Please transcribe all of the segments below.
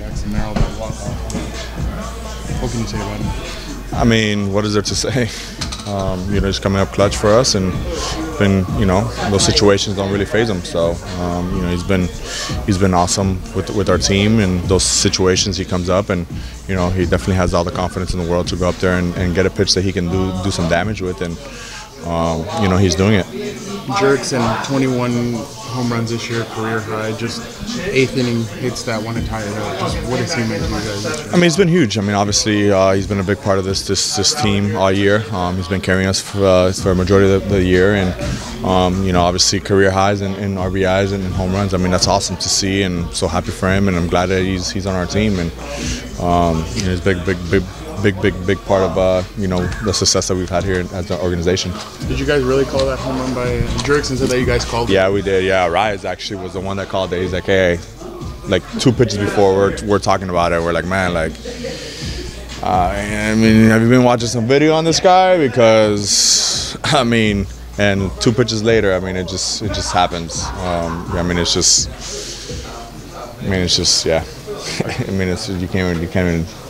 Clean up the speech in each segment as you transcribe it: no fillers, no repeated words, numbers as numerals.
Jackson Merrill, that walk-off. What can you say about him? I mean, what is there to say? He's coming up clutch for us, and those situations don't really faze him. So, he's been awesome with our team, and those situations he comes up, and he definitely has all the confidence in the world to go up there and get a pitch that he can do some damage with, and he's doing it. Jackson, 21 home runs this year, career high. Just 8th inning hits that one to tie it up. Just what has he meant to you guys this year? I mean, he's been huge. I mean, obviously, he's been a big part of this team all year. He's been carrying us for a majority of the year, and obviously career highs in RBIs and in home runs. I mean, that's awesome to see, and so happy for him. And I'm glad that he's on our team, and he's big part of the success that we've had here as an organization. Did you guys really call that home run by Jackson? Said that you guys called it? Yeah, we did. Yeah, Rise actually was the one that called it. He's like, hey, like 2 pitches before we're talking about it. We're like, man, like, I mean, have you been watching some video on this guy? Because I mean, and 2 pitches later, I mean, it just happens. Yeah. I mean, you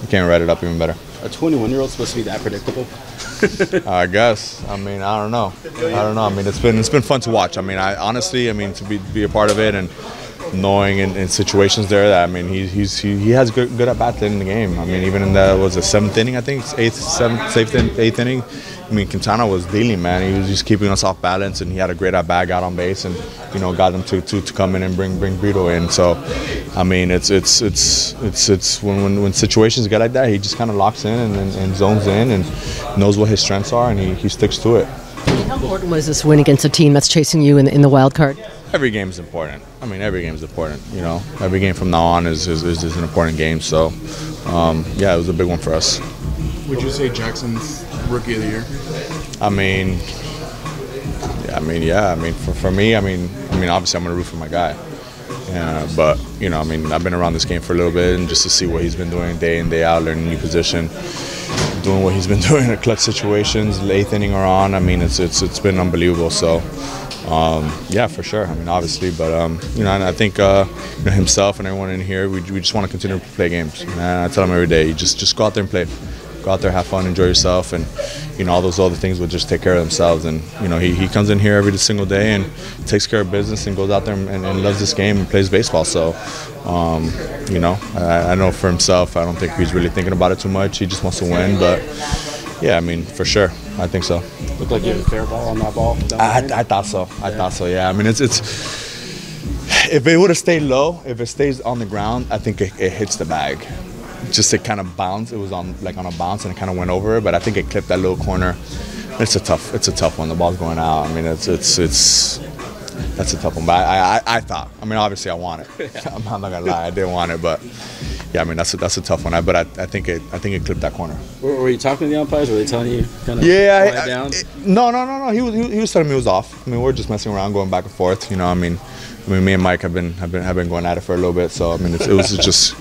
can't write it up even better. A 21-year-old supposed to be that predictable? I guess. I mean, I don't know. I mean, it's been fun to watch. I mean, honestly, to be a part of it and knowing in situations there that, I mean, he has good at bats in the game. I mean, even in the 7th inning, I think, 8th inning. I mean, Quintana was dealing, man. He was just keeping us off balance, and he had a great at bat, got on base, and got them to come in and bring Brito in. So, I mean, it's when situations get like that, he just kind of locks in and zones in and knows what his strengths are, and he sticks to it. How important was this win against a team that's chasing you in the wild card? Every game is important. I mean, every game is important. Every game from now on is an important game. So, yeah, it was a big one for us. Would you say Jackson's Rookie of the Year? I mean, yeah. I mean, for me, I mean, obviously, I'm gonna root for my guy. But I mean, I've been around this game for a little bit, and just to see what he's been doing day in, day out, learning a new position, doing what he's been doing in clutch situations, 8th inning or on. I mean, it's been unbelievable. So, yeah, for sure. I mean, obviously, but and I think himself and everyone in here, we just want to continue to play games. And I tell him every day, just go out there and play. Go out there, have fun, enjoy yourself, and all those other things will just take care of themselves. And he comes in here every single day and takes care of business and goes out there and loves this game and plays baseball. So, I know for himself, I don't think he's really thinking about it too much. He just wants to win. But yeah, I mean, for sure, I think so. Looked like you had a fair ball on that ball. I thought so. I thought so. Yeah. I mean, it's if it would have stayed low, if it stays on the ground, I think it hits the bag. Just it kind of bounced. It was on a bounce and it kind of went over it, but I think it clipped that little corner. It's a tough one. The ball's going out. I mean, that's a tough one. But I thought. I mean, obviously I want it. I'm not gonna lie. I didn't want it, but yeah, I mean that's a tough one. But I think it clipped that corner. Were you talking to the umpires? Were they telling you kind of quiet down? No. He was telling me it was off. I mean, we're just messing around, going back and forth. I mean, me and Mike have been going at it for a little bit. So I mean, it was just.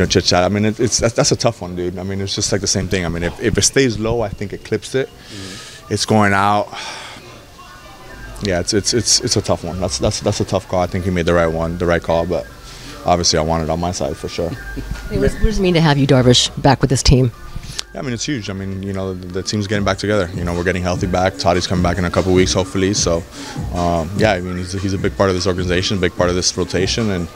Chit chat. I mean, that's a tough one, dude. I mean, it's just like the same thing. I mean, if it stays low, I think it clips it. It's going out. Yeah, it's a tough one. That's a tough call. I think he made the right call. But obviously, I want it on my side for sure. Hey, what does it mean to have you, Darvish, back with this team? Yeah, I mean, it's huge. I mean, the team's getting back together. We're getting healthy back. Toddy's coming back in a couple weeks, hopefully. So, yeah, I mean, he's a big part of this organization, a big part of this rotation, and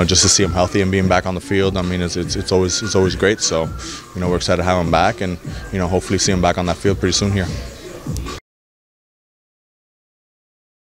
just to see him healthy and being back on the field, I mean, it's always great. So, we're excited to have him back, and hopefully see him back on that field pretty soon here.